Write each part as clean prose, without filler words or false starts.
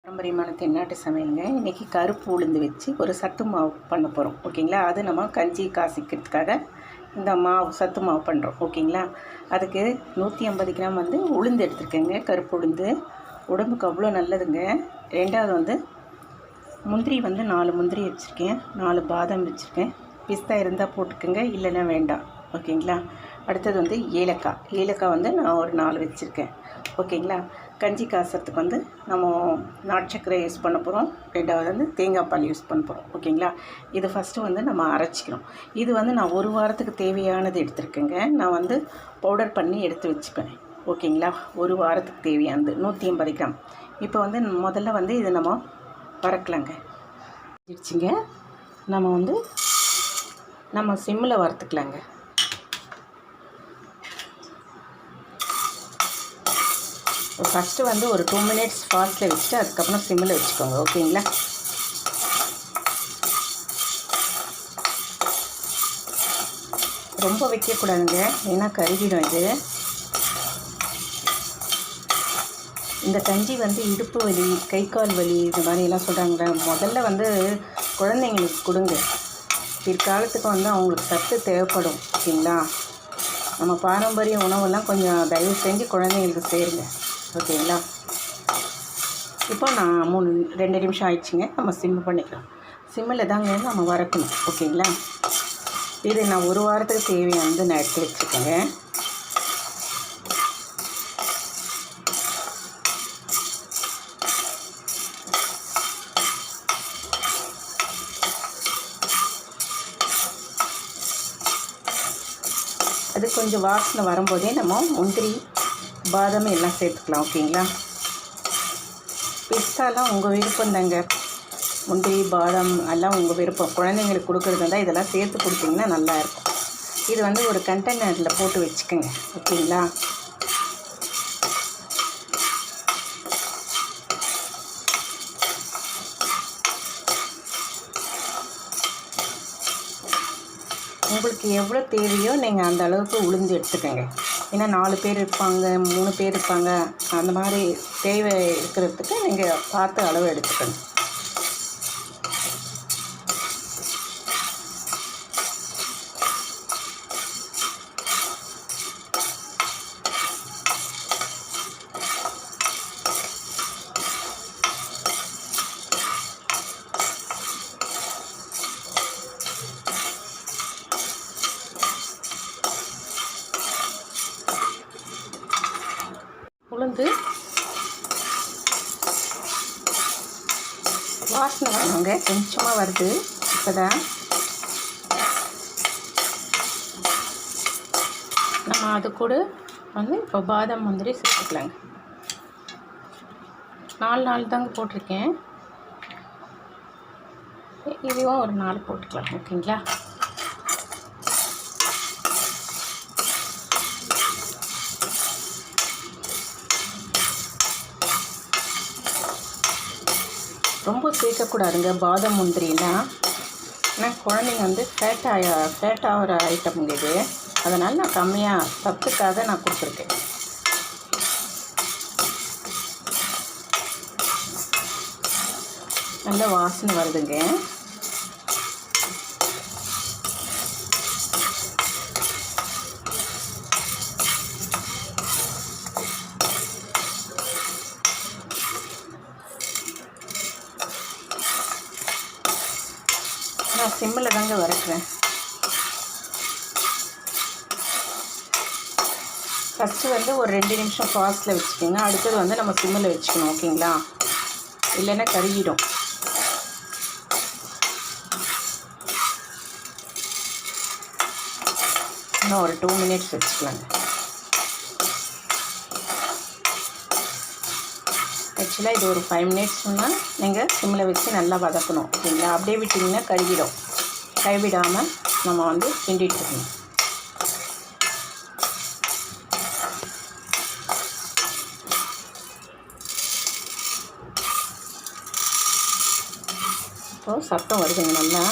பாரம்பரியமான தென்னாட்டு சமையலுங்க. இன்றைக்கி கருப்பு உளுந்து வச்சு ஒரு சத்து மாவு பண்ண போகிறோம். ஓகேங்களா? அது நம்ம கஞ்சி காசிக்கிறதுக்காக இந்த மாவு சத்து மாவு பண்ணுறோம். ஓகேங்களா? அதுக்கு 150 கிராம் உளுந்து எடுத்துருக்கேங்க. கருப்பு உளுந்து உடம்புக்கு அவ்வளோ நல்லதுங்க. ரெண்டாவது முந்திரி 4 முந்திரி வச்சுருக்கேன், 4 பாதாம் வச்சுருக்கேன். பிஸ்தா இருந்தால் போட்டுக்கோங்க, இல்லைன்னா வேண்டாம். ஓகேங்களா? அடுத்தது ஏலக்காய் நான் ஒரு 4 வச்சுருக்கேன். ஓகேங்களா? கஞ்சி காசுறதுக்கு நம்ம நாட்டு சர்க்கரை யூஸ் பண்ண போகிறோம். ரெண்டாவது தேங்காய் பால் யூஸ் பண்ண போகிறோம். ஓகேங்களா? இது ஃபஸ்ட்டு நம்ம அரைச்சிக்கிறோம். இது நான் ஒரு வாரத்துக்கு தேவையானது எடுத்துருக்கேங்க. நான் பவுடர் பண்ணி எடுத்து வச்சுப்பேன். ஓகேங்களா? ஒரு வாரத்துக்கு தேவையானது 150 கிராம். இப்போ முதல்ல இதை நம்ம வறுக்கலாங்க. வச்சுங்க நம்ம சிம்மில் வறுத்துக்கலாங்க. ஃபஸ்ட்டு ஒரு 2 மினிட்ஸ் ஃபாஸ்ட்டில் வச்சுட்டு அதுக்கப்புறம் சிம்மில் வச்சுக்கோங்க. ஓகேங்களா? ரொம்ப வைக்கக்கூடாதுங்க, ஏன்னா கருகிடும். இந்த கஞ்சி இடுப்பு வலி, கை கால் வலி இது மாதிரிலாம் சொல்கிறாங்க. முதல்ல குழந்தைங்களுக்கு கொடுங்க. பிற்காலத்துக்கு அவங்களுக்கு சத்து தேவைப்படும். ஓகேங்களா? நம்ம பாரம்பரிய உணவெல்லாம் கொஞ்சம் தயவு செஞ்சு குழந்தைங்களுக்கு சேருங்க. ஓகேங்களா? இப்போ நான் 2 நிமிஷம் ஆயிடுச்சுங்க. நம்ம சிம் பண்ணிக்கலாம். சிம்மில் தாங்க நம்ம வறுக்கணும். ஓகேங்களா? இது நான் ஒரு வாரத்துக்கு தேவையானது நான் எடுத்து வச்சுருக்கேங்க. அது கொஞ்சம் வாசனை வரும்போதே நம்ம முந்திரி பாதாம் எல்லாம் சேர்த்துக்கலாம். ஓகேங்களா? பிஸ்தாலாம் உங்கள் விருப்பம் தாங்க. முந்திரி பாதாம் எல்லாம் உங்கள் விருப்பம். குழந்தைங்களுக்கு கொடுக்குறது இருந்தால் இதெல்லாம் சேர்த்து கொடுத்தீங்கன்னா நல்லாயிருக்கும். இது ஒரு கண்டெய்னரில் போட்டு வச்சுக்கோங்க. ஓகேங்களா? உங்களுக்கு எவ்வளோ தேவையோ நீங்கள் அந்த அளவுக்கு உளுந்து எடுத்துக்கோங்க. ஏன்னா 4 பேர் இருப்பாங்க, 3 பேர் இருப்பாங்க. அந்த மாதிரி தேவை இருக்கிறதுக்கு நீங்கள் பார்த்து அளவு எடுத்துக்கணும். உளுந்து வாசனை வரணுங்க. கொஞ்சமாக வருது இப்போ தான். நம்ம அது கூட இப்போ பாதாம் முந்திரி சேர்த்துக்கலாங்க. 4 தாங்க போட்டிருக்கேன். இதுவும் ஒரு 4 போட்டுக்கலாம். ஓகேங்களா? ரொம்ப சேர்க்கக்கூடாதுங்க பாதாம் முந்திரிலாம். ஏன்னா குழந்தைங்க ஃபேட் ஆகிற ஐட்டமுங்க இது. அதனால் நான் கம்மியாக சத்துக்காக நான் கொடுத்துருக்கேன். நல்ல வாசனை வருதுங்க. நான் சிம்மில் தாங்க வறுக்கிறேன். ஃபஸ்ட்டு ஒரு 2 நிமிஷம் ஃபாஸ்ட்டில் வச்சுக்கோங்க. அடுத்தது நம்ம சிம்மில் வச்சுக்கணும். ஓகேங்களா? இல்லைன்னா கருகிடும். இன்னும் ஒரு 2 மினிட்ஸ் வச்சுக்கலாங்க. ஆக்சுவலாக இது ஒரு 5 மினிட்ஸ்னால் நீங்கள் சிம்மில் வச்சு நல்லா வதக்கணும். ஓகேங்களா? அப்படியே விட்டிங்கன்னா கருகிடும். கைவிடாமல் நம்ம கிண்டிட்டு இருக்கணும். இப்போது சத்தம் வருதுங்க. நல்லா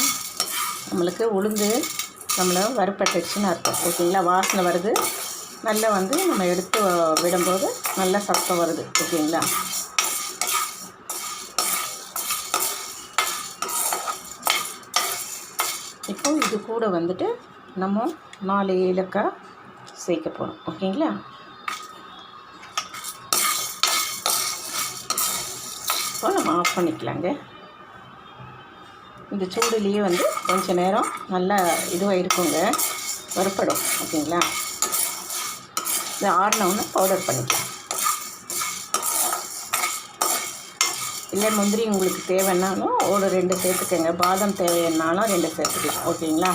நம்மளுக்கு உளுந்து நம்மளை வறுப்பட்டுச்சுன்னு அர்த்தம். ஓகேங்களா? வாசனை வருது. நல்லா நம்ம எடுத்து விடும்போது நல்ல சத்தம் வருது. ஓகேங்களா? இது கூட வந்துட்டு நம்ம 4 ஏலக்காய் சேர்க்க போகிறோம். ஓகேங்களா? இப்போ நம்ம ஆஃப் பண்ணிக்கலாங்க. இந்த சூடுலேயே வந்து கொஞ்சம் நேரம் நல்லா இதுவாக இருக்குங்க, வறுப்படும். ஓகேங்களா? இது ஆறினவுன்னு பவுடர் பண்ணிக்கலாம். இல்லை முந்திரி உங்களுக்கு தேவைன்னாலும் ஒரு 2 சேர்த்துக்கங்க, பாதாம் தேவைன்னாலும் 2 சேர்த்துக்கலாம். ஓகேங்களா?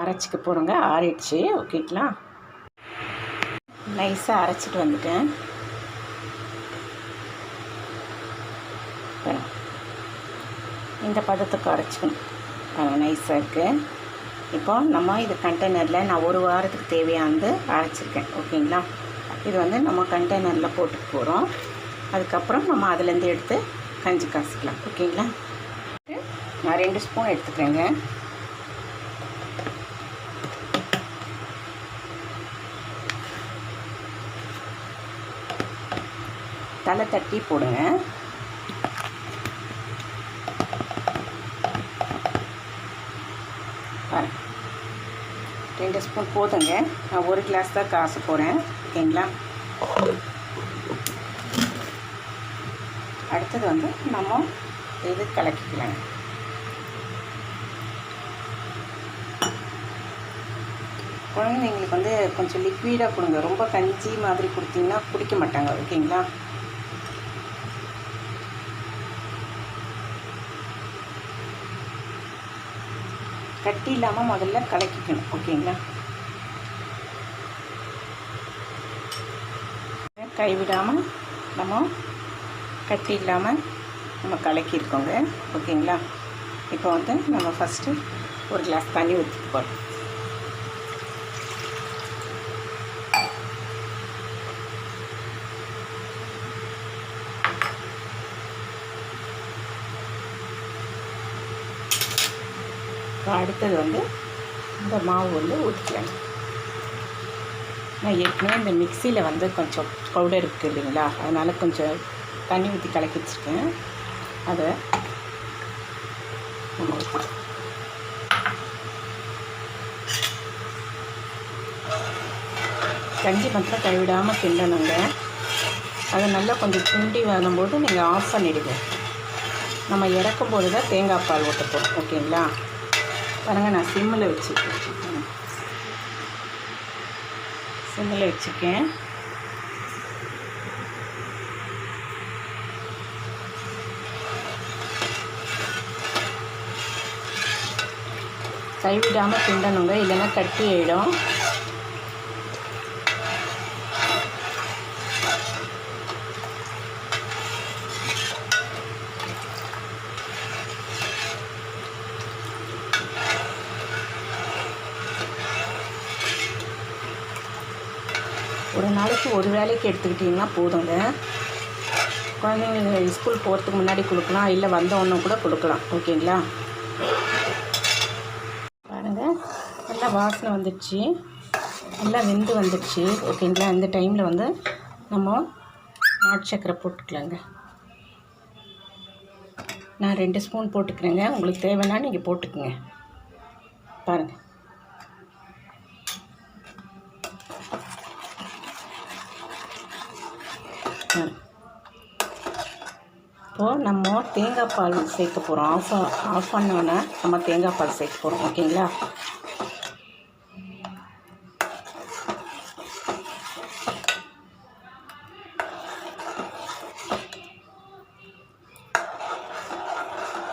அரைச்சிக்க போகிறோங்க. ஆறிடுச்சு. ஓகேங்களா? நைஸாக அரைச்சிட்டு வந்துட்டேன். இந்த பதத்துக்கு அரைச்சிக்கணும். நைஸாக இருக்குது. இப்போ நம்ம இது கண்டெய்னரில் நான் 1 வாரத்துக்கு தேவையானது அரைச்சிருக்கேன். ஓகேங்களா? இது வந்து நம்ம கண்டெய்னரில் போட்டுட்டு போகிறோம். அதுக்கப்புறம் நம்ம அதுலேருந்து எடுத்து கஞ்சி காசிக்கலாம். ஓகேங்களா? நான் 2 ஸ்பூன் எடுத்துக்கிறேங்க. தலை தட்டி போடுங்க. பாருங்க, 2 ஸ்பூன் போதுங்க. நான் 1 கிளாஸ் தான் காசு போகிறேன். ஓகேங்களா? அடுத்தது வந்து நம்ம இது கலக்கிக்கலாங்க. குழந்தைங்களுக்கு வந்து கொஞ்சம் லிக்விடாக கொடுங்க. ரொம்ப கஞ்சி மாதிரி கொடுத்தீங்கன்னா குடிக்க மாட்டாங்க. ஓகேங்களா? கட்டி இல்லாமல் முதல்ல கலக்கிக்கணும். ஓகேங்களா? கைவிடாமல் நம்ம கட்டி இல்லாமல் நம்ம கலக்கியிருக்கோங்க. ஓகேங்களா? இப்போ வந்து நம்ம ஃபஸ்ட்டு 1 கிளாஸ் தண்ணி ஊற்றிட்டு போகிறோம். அடுத்தது வந்து இந்த மாவு வந்து ஊற்றிக்கலாம். நான் ஏற்கனவே இந்த மிக்சியில் வந்து கொஞ்சம் பவுடர் இருக்குது இல்லைங்களா, அதனால் கொஞ்சம் தண்ணி ஊற்றி கலக்கி வச்சுருக்கேன். அதை நம்ம கஞ்சி மாத்திரம் கைவிடாமல் கிண்டணுங்க. அதை நல்லா கொஞ்சம் கிண்டி வரும்போது நீங்கள் ஆஃப் பண்ணிவிடுங்க. நம்ம இறக்கும் போது தான் தேங்காய் பால் ஊற்ற போகிறோம். ஓகேங்களா? பாருங்கள், நான் சிம்மில் வச்சுருக்கேன். கைவிடாமல் கிண்டணுங்க, இல்லைன்னா கட்டி ஆகிடும். ஒரு நாளைக்கு 1 வேளைக்கு எடுத்துக்கிட்டிங்கன்னா போதுங்க. குழந்தைங்க ஸ்கூல் போகிறதுக்கு முன்னாடி கொடுக்கலாம், இல்லை வந்தவொன்னே கூட கொடுக்கலாம். ஓகேங்களா? பாருங்கள், நல்லா வாசனை வந்துடுச்சு, நல்லா வெந்து வந்துடுச்சு. ஓகேங்களா? இந்த டைமில் வந்து நம்ம நாட்டு சக்கரை போட்டுக்கலாங்க. நான் 2 ஸ்பூன் போட்டுக்கிறேங்க. உங்களுக்கு தேவைன்னா நீங்கள் போட்டுக்குங்க. பாருங்கள், இப்போது நம்ம தேங்காய் பால் சேர்க்க போகிறோம். ஆஃப் பண்ணோன்னே நம்ம தேங்காய் பால் சேர்க்க போகிறோம். ஓகேங்களா?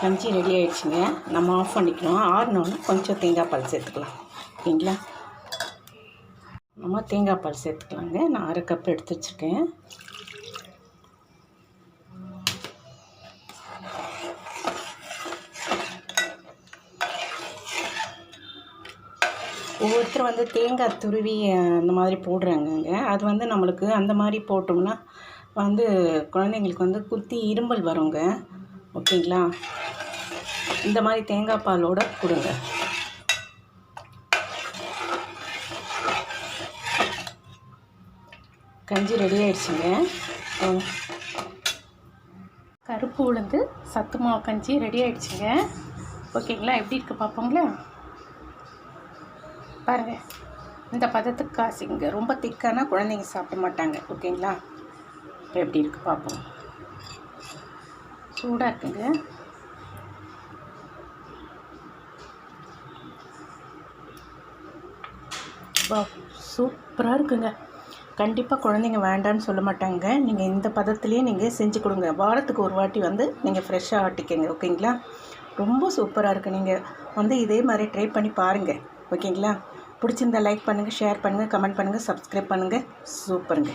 கஞ்சி ரெடி ஆகிடுச்சிங்க. நம்ம ஆஃப் பண்ணிக்கணும். ஆறினோன்னு கொஞ்சம் தேங்காய் பால் சேர்த்துக்கலாம். ஓகேங்களா? நம்ம தேங்காய் பால் சேர்த்துக்கலாங்க. நான் 1/2 கப் எடுத்து வச்சுருக்கேன். ஒவ்வொருத்தர் வந்து தேங்காய் துருவி அந்த மாதிரி போடுறாங்கங்க. அது வந்து நம்மளுக்கு அந்த மாதிரி போட்டோம்னா வந்து குழந்தைங்களுக்கு வந்து குத்தி இருமல் வருங்க. ஓகேங்களா? இந்த மாதிரி தேங்காய் பாலோடு கொடுங்க. கஞ்சி ரெடி ஆயிடுச்சுங்க. கருப்பு உளுந்து சத்து மாவு கஞ்சி ரெடி ஆயிடுச்சுங்க. ஓகேங்களா? எப்படி இருக்குது பார்ப்போங்களா? பாருங்கள், இந்த பதத்துக்கு காசிங்க. ரொம்ப திக்கானா குழந்தைங்க சாப்பிட மாட்டாங்க. ஓகேங்களா? இப்போ எப்படி இருக்குது பார்ப்போம். சூடாக இருக்குங்க. சூப்பராக இருக்குங்க. கண்டிப்பாக குழந்தைங்க வேண்டான்னு சொல்ல மாட்டாங்க. நீங்கள் இந்த பதத்துலேயே நீங்கள் செஞ்சு கொடுங்க. வாரத்துக்கு ஒரு வாட்டி வந்து நீங்கள் ஃப்ரெஷ்ஷாக ஆட்டிக்கங்க. ஓகேங்களா? ரொம்ப சூப்பராக இருக்குது. நீங்கள் வந்து இதே மாதிரி ட்ரை பண்ணி பாருங்கள். ஓகேங்களா? பிடிச்சிருந்தா லைக் பண்ணுங்கள், ஷேர் பண்ணுங்கள், கமெண்ட் பண்ணுங்கள், சப்ஸ்கிரைப் பண்ணுங்கள். சூப்பருங்க.